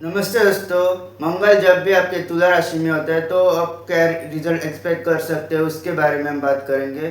नमस्ते दोस्तों। मंगल जब भी आपके तुला राशि में होता है तो आप क्या रिजल्ट एक्सपेक्ट कर सकते हो उसके बारे में हम बात करेंगे।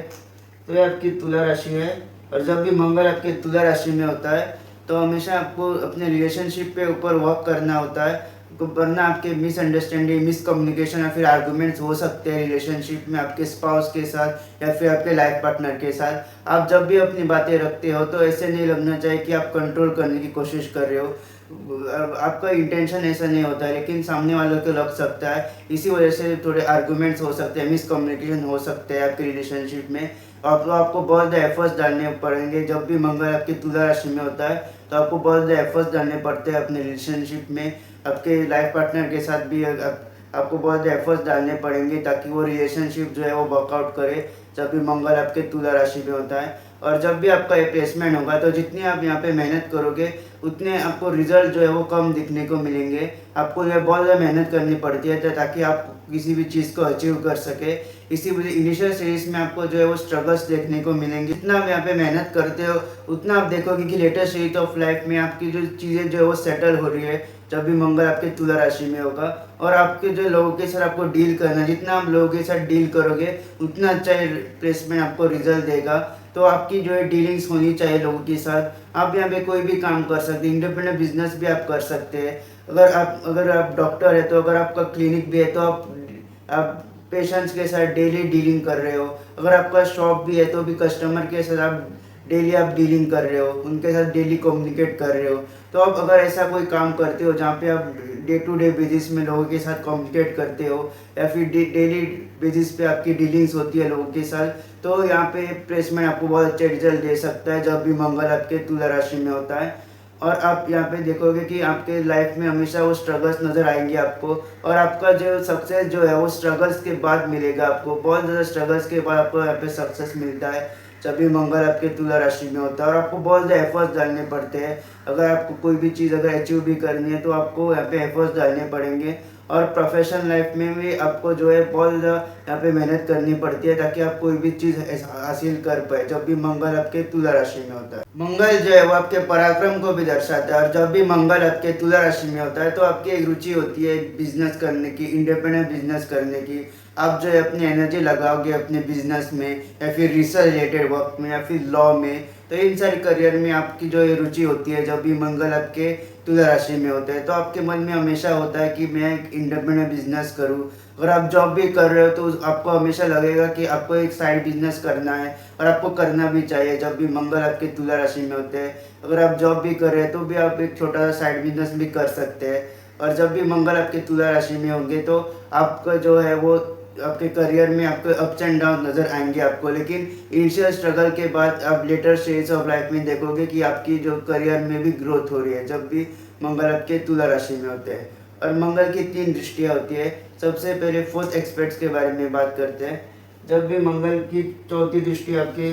तो ये आपकी तुला राशि है और जब भी मंगल आपके तुला राशि में होता है तो हमेशा आपको अपने रिलेशनशिप पे ऊपर वर्क करना होता है, वरना आपके मिसअंडरस्टैंडिंग, मिसकम्युनिकेशन या फिर आर्गुमेंट्स हो सकते हैं रिलेशनशिप में आपके स्पाउस के साथ या फिर आपके लाइफ पार्टनर के साथ। आप जब भी अपनी बातें रखते हो तो ऐसे नहीं लगना चाहिए कि आप कंट्रोल करने की कोशिश कर रहे हो। आपका इंटेंशन ऐसा नहीं होता है, लेकिन सामने वालों को लग सकता है। इसी वजह से थोड़े आर्गुमेंट्स हो सकते हैं, मिसकम्युनिकेशन हो सकते हैं आपके रिलेशनशिप में। आपको बहुत ज़्यादा एफर्ट्स डालने पड़ेंगे। जब भी मंगल आपकी तुला राशि में होता है तो आपको बहुत ज़्यादा एफर्ट्स डालने पड़ते हैं अपने रिलेशनशिप में। आपके लाइफ पार्टनर के साथ भी आपको बहुत ज़्यादा एफर्ट्स डालने पड़ेंगे ताकि वो रिलेशनशिप जो है वो वर्कआउट करे जब भी मंगल आपके तुला राशि में होता है। और जब भी आपका ये प्लेसमेंट होगा तो जितनी आप यहाँ पे मेहनत करोगे उतने आपको रिजल्ट जो है वो कम दिखने को मिलेंगे। आपको ये बहुत ज़्यादा मेहनत करनी पड़ती है ताकि आप किसी भी चीज़ को अचीव कर सके। इसी वजह इनिशियल स्टेज में आपको जो है वो स्ट्रगल्स देखने को मिलेंगे। जितना आप यहाँ पे मेहनत करते हो उतना आप देखोगे कि लेटर स्टेज ऑफ लाइफ में आपकी जो चीज़ें जो है वो सेटल हो रही है जब भी मंगल आपके तुला राशि में होगा। और आपके जो लोगों के साथ आपको डील करना, जितना आप लोगों के साथ डील करोगे उतना अच्छा प्लेसमेंट आपको रिजल्ट देगा। तो आपकी जो है डीलिंग्स होनी चाहिए लोगों के साथ। आप यहाँ पे कोई भी काम कर सकते हैं, इंडिपेंडेंट बिजनेस भी आप कर सकते हैं। अगर आप डॉक्टर है तो अगर आपका क्लिनिक भी है तो आप पेशेंट्स के साथ डेली डीलिंग कर रहे हो। अगर आपका शॉप भी है तो भी कस्टमर के साथ आप डेली आप डीलिंग कर रहे हो, उनके साथ डेली कम्युनिकेट कर रहे हो। तो आप अगर ऐसा कोई काम करते हो जहाँ पे आप डे टू डे बेसिस में लोगों के साथ कम्युनिकेट करते हो या फिर डेली बेसिस पे आपकी डीलिंग्स होती है लोगों के साथ, तो यहाँ पे प्लेसमेंट आपको बहुत अच्छे रिजल्ट दे सकता है जब भी मंगल आपके तुला राशि में होता है। और आप यहाँ पे देखोगे कि आपके लाइफ में हमेशा वो स्ट्रगल्स नज़र आएंगे आपको। और आपका जो सक्सेस जो है वो स्ट्रगल्स के बाद मिलेगा। आपको बहुत ज़्यादा स्ट्रगल्स के बाद आपको यहाँ पे सक्सेस मिलता है जब भी मंगल आपके तुला राशि में होता है। और आपको बहुत ज़्यादा एफर्ट्स डालने पड़ते हैं। अगर आपको कोई भी चीज़ अगर अचीव भी करनी है तो आपको यहाँ पे एफर्ट्स डालने पड़ेंगे। और प्रोफेशनल लाइफ में भी आपको जो है बहुत ज़्यादा यहाँ पे मेहनत करनी पड़ती है ताकि आप कोई भी चीज़ हासिल कर पाए जब भी मंगल आपके तुला राशि में होता है। मंगल जो है वो आपके पराक्रम को भी दर्शाता है। और जब भी मंगल आपके तुला राशि में होता है तो आपकी एक रुचि होती है बिजनेस करने की, इंडिपेंडेंट बिजनेस करने की। आप जो है अपनी एनर्जी लगाओगे अपने बिजनेस में या फिर रिसर्च रिलेटेड वर्क में या फिर लॉ में। तो इन सारे करियर में आपकी जो ये रुचि होती है जब भी मंगल आपके तुला राशि में होता है तो आपके मन में हमेशा होता है कि मैं एक इंडिपेंडेंट बिजनेस करूं। अगर आप जॉब भी कर रहे हो तो आपको हमेशा लगेगा कि आपको एक साइड बिजनेस करना है और आपको करना भी चाहिए जब भी मंगल आपके तुला राशि में होते हैं। अगर आप जॉब भी कर रहे हैं तो भी आप एक छोटा सा साइड बिजनेस भी कर सकते हैं। और जब भी मंगल आपके तुला राशि में होंगे तो आपका जो है वो आपके करियर में आपको अप्स एंड डाउन नज़र आएंगे आपको। लेकिन इनिशियल स्ट्रगल के बाद आप लेटर स्टेज ऑफ लाइफ में देखोगे कि आपकी जो करियर में भी ग्रोथ हो रही है जब भी मंगल आपके तुला राशि में होते हैं। और मंगल की 3 दृष्टियाँ होती है। सबसे पहले फोर्थ एक्सपेक्ट्स के बारे में बात करते हैं। जब भी मंगल की चौथी दृष्टि आपके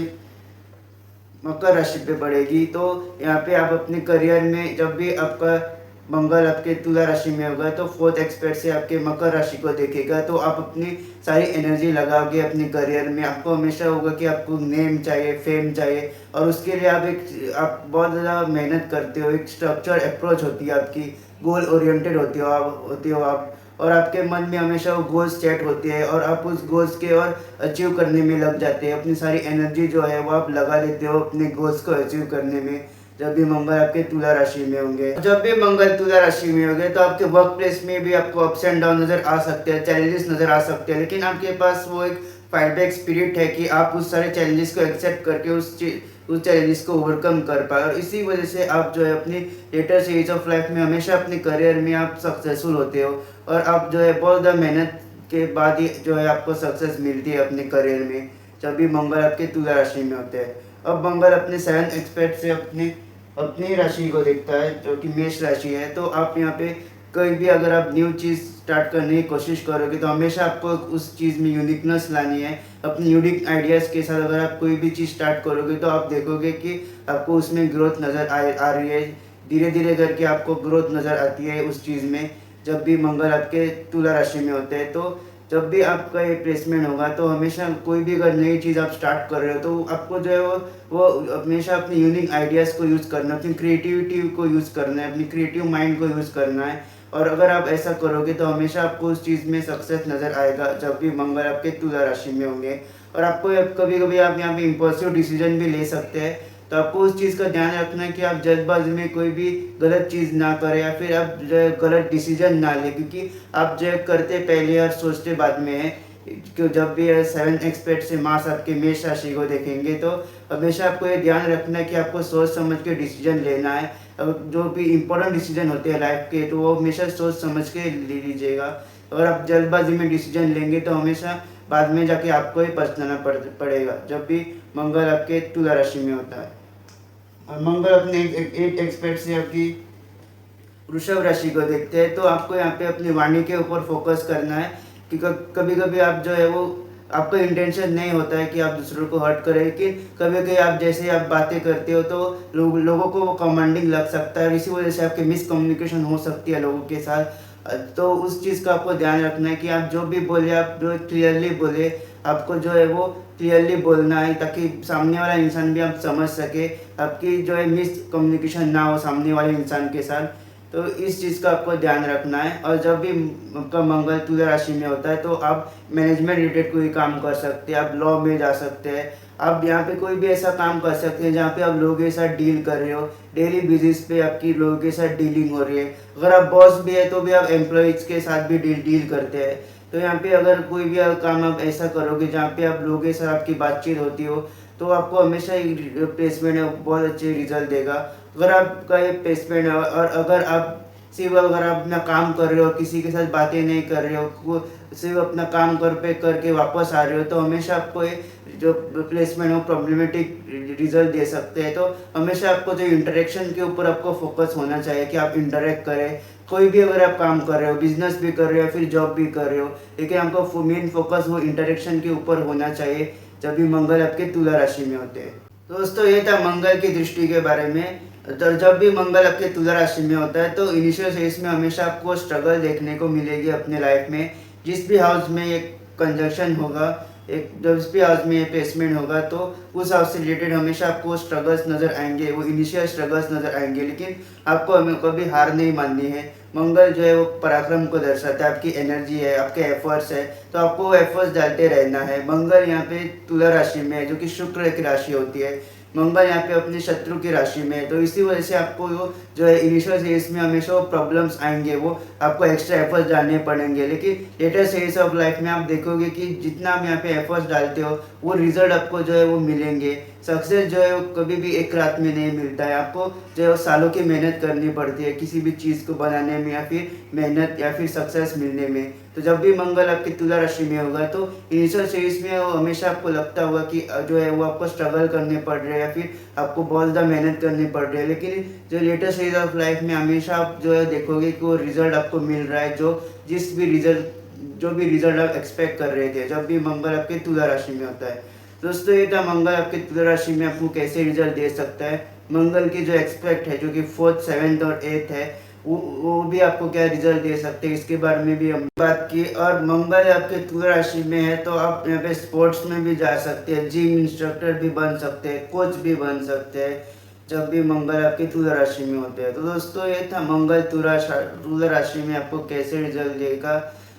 मकर राशि पे पड़ेगी तो यहाँ पे आप अपने करियर में जब भी आपका मंगल आपके तुला राशि में होगा तो फोर्थ एक्सपेक्ट से आपके मकर राशि को देखेगा। तो आप अपनी सारी एनर्जी लगाओगे अपने करियर में। आपको हमेशा होगा कि आपको नेम चाहिए, फेम चाहिए और उसके लिए आप बहुत ज़्यादा मेहनत करते हो। एक स्ट्रक्चर अप्रोच होती है आपकी, गोल ओरिएंटेड होती हो आप। और आपके मन में हमेशा वो गोल्स सेट होते हैं और आप उस गोल्स के और अचीव करने में लग जाते हैं। अपनी सारी एनर्जी जो है वो आप लगा देते हो अपने गोल्स को अचीव करने में जब भी मंगल आपके तुला राशि में होंगे। जब भी मंगल तुला राशि में होंगे तो आपके वर्क प्लेस में भी आपको अप्स एंड डाउन नज़र आ सकते हैं, चैलेंजेस नज़र आ सकते हैं। लेकिन आपके पास वो एक फाइट बैक स्पिरिट है कि आप उस सारे चैलेंजेस को एक्सेप्ट करके उस चैलेंजेस को ओवरकम कर पाए। और इसी वजह से आप जो है अपनी लेटर स्टेज ऑफ लाइफ में हमेशा अपने करियर में आप सक्सेसफुल होते हो। और आप जो है बहुत ज़्यादा मेहनत के बाद ही जो है आपको सक्सेस मिलती है अपने करियर में जब भी मंगल आपके तुला राशि में होते हैं। अब मंगल अपने 7 एक्सपेक्ट से अपनी अपनी राशि को देखता है जो कि मेष राशि है। तो आप यहाँ पे कोई भी अगर आप न्यू चीज़ स्टार्ट करने की कोशिश करोगे तो हमेशा आपको उस चीज़ में यूनिकनेस लानी है। अपनी यूनिक आइडियाज़ के साथ अगर आप कोई भी चीज़ स्टार्ट करोगे तो आप देखोगे कि आपको उसमें ग्रोथ नज़र आ रही है। धीरे धीरे करके आपको ग्रोथ नज़र आती है उस चीज़ में जब भी मंगल आपके तुला राशि में होते हैं। तो जब भी आपका ये प्लेसमेंट होगा तो हमेशा कोई भी अगर नई चीज़ आप स्टार्ट कर रहे हो तो आपको जो है वो हमेशा अपनी यूनिक आइडियाज़ को यूज़ करना है, अपनी क्रिएटिविटी को यूज़ करना है, अपनी क्रिएटिव माइंड को यूज़ करना है। और अगर आप ऐसा करोगे तो हमेशा आपको उस चीज़ में सक्सेस नज़र आएगा जब भी मंगल आपके तुला राशि में होंगे। और आपको कभी कभी आप यहाँ पे इम्पल्सिव डिसीजन भी ले सकते हैं, तो आपको उस चीज़ का ध्यान रखना है कि आप जल्दबाजी में कोई भी गलत चीज़ ना करें या फिर आप जो है गलत डिसीजन ना लें, क्योंकि आप जो है करते पहले और सोचते बाद में है। क्यों जब भी 7 एक्सपेक्ट से मास आपके मेष राशि को देखेंगे तो हमेशा आपको ये ध्यान रखना है कि आपको सोच समझ के डिसीजन लेना है। जो भी इम्पोर्टेंट डिसीजन होते हैं लाइफ के तो वो हमेशा सोच समझ के ले लीजिएगा। अगर आप जल्दबाजी में डिसीजन लेंगे तो हमेशा बाद में जाके आपको ही पछताना पड़ेगा जब भी मंगल आपके तुला राशि में होता है। और मंगल अपने एक एक्सपेक्ट से आपकी वृषभ राशि को देखते हैं तो आपको यहाँ पे अपनी वाणी के ऊपर फोकस करना है कि कभी कभी आप जो है वो आपका इंटेंशन नहीं होता है कि आप दूसरों को हर्ट करें, लेकिन कभी कभी आप जैसे आप बातें करते हो तो लोगों को वो कमांडिंग लग सकता है और इसी वजह से आपकी मिसकम्युनिकेशन हो सकती है लोगों के साथ। तो उस चीज़ का आपको ध्यान रखना है कि आप जो भी बोले आप जो क्लियरली बोले, आपको जो है वो क्लियरली बोलना है ताकि सामने वाला इंसान भी आप समझ सके, आपकी जो है मिसकम्युनिकेशन ना हो सामने वाले इंसान के साथ। तो इस चीज़ का आपको ध्यान रखना है। और जब भी आपका मंगल तुला राशि में होता है तो आप मैनेजमेंट रिलेटेड कोई काम कर सकते हैं, आप लॉ में जा सकते हैं, आप यहाँ पे कोई भी ऐसा काम कर सकते हैं जहाँ पे आप लोगों के साथ डील कर रहे हो, डेली बेसिस पे आपकी लोगों के साथ डीलिंग हो रही है। अगर आप बॉस भी है तो भी आप एम्प्लॉयज़ के साथ भी डील करते हैं। तो यहाँ पे अगर कोई भी काम आप ऐसा करोगे जहाँ पे आप लोगों के साथ आपकी बातचीत होती हो तो आपको हमेशा प्लेसमेंट बहुत अच्छे रिजल्ट देगा। अगर आपका ये प्लेसमेंट है और अगर आप सिर्फ अगर आप अपना काम कर रहे हो, किसी के साथ बातें नहीं कर रहे हो, सिर्फ अपना काम करके वापस आ रहे हो तो हमेशा आपको ये जो प्लेसमेंट हो प्रॉब्लमेटिक रिजल्ट दे सकते हैं। तो हमेशा आपको जो इंटरेक्शन के ऊपर आपको फोकस होना चाहिए कि आप इंटरेक्ट करें। कोई भी अगर आप काम कर रहे हो, बिजनेस भी कर रहे हो फिर जॉब भी कर रहे हो, लेकिन आपको मेन फोकस वो इंटरेक्शन के ऊपर होना चाहिए जब भी मंगल आपके तुला राशि में होते हैं। तो दोस्तों ये था मंगल की दृष्टि के बारे में। तो जब भी मंगल आपके तुला राशि में होता है तो इनिशियल फेज में हमेशा आपको स्ट्रगल देखने को मिलेगी अपने लाइफ में। जिस भी हाउस में एक कंजक्शन होगा, एक जिस भी हाउस में ये प्लेसमेंट होगा तो उस हाउस से रिलेटेड हमेशा आपको स्ट्रगल्स नज़र आएंगे, वो इनिशियल स्ट्रगल्स नज़र आएंगे, लेकिन आपको हमें कभी हार नहीं माननी है। मंगल जो है वो पराक्रम को दर्शाता है, आपकी एनर्जी है, आपके एफर्ट्स है, तो आपको वो एफर्ट्स डालते रहना है। मंगल यहाँ पे तुला राशि में है जो कि शुक्र की राशि होती है। मंगल यहाँ पे अपने शत्रु की राशि में है, तो इसी वजह से आपको वो जो है इनिशियल फेज में हमेशा वो प्रॉब्लम्स आएंगे, वो आपको एक्स्ट्रा एफर्ट्स डालने पड़ेंगे। लेकिन लेटर फेज ऑफ लाइफ में आप देखोगे कि जितना आप यहाँ पे एफर्ट्स डालते हो वो रिजल्ट आपको जो है वो मिलेंगे। सक्सेस जो है वो कभी भी एक रात में नहीं मिलता है, आपको जो है वो सालों की मेहनत करनी पड़ती है किसी भी चीज़ को बनाने में या फिर मेहनत या फिर सक्सेस मिलने में। तो जब भी मंगल आपकी तुला राशि में होगा तो इनिशियल स्टेज में वो हमेशा आपको लगता होगा कि जो है वो आपको स्ट्रगल करने पड़ रहे हैं या फिर आपको बहुत ज़्यादा मेहनत करनी पड़ रही है, लेकिन जो लेटेस्ट स्टेज ऑफ लाइफ में हमेशा आप जो है देखोगे कि वो रिजल्ट आपको मिल रहा है, जो भी रिजल्ट आप एक्सपेक्ट कर रहे थे जब भी मंगल आपके तुला राशि में होता है। दोस्तों ये था मंगल आपके तुला राशि में आपको कैसे रिजल्ट दे सकता है। मंगल की जो एक्सपेक्ट है जो कि 4th 7th और 8th है वो भी आपको क्या रिजल्ट दे सकते हैं इसके बारे में भी हम बात की। और मंगल आपके तुला राशि में है तो आप यहाँ पे स्पोर्ट्स में भी जा सकते हैं, जिम इंस्ट्रक्टर भी बन सकते हैं, कोच भी बन सकते हैं जब भी मंगल आपके तुला राशि में होते हैं। तो दोस्तों ये था मंगल तुला राशि में आपको कैसे रिजल्ट देगा।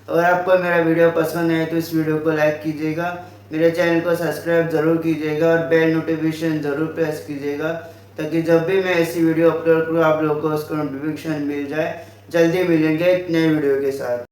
अगर आपको मेरा वीडियो पसंद आए तो इस वीडियो को लाइक कीजिएगा, मेरे चैनल को सब्सक्राइब ज़रूर कीजिएगा और बेल नोटिफिकेशन ज़रूर प्रेस कीजिएगा ताकि जब भी मैं ऐसी वीडियो अपलोड करूँ आप लोगों को उसका नोटिफिकेशन मिल जाए। जल्दी मिलेंगे एक नए वीडियो के साथ।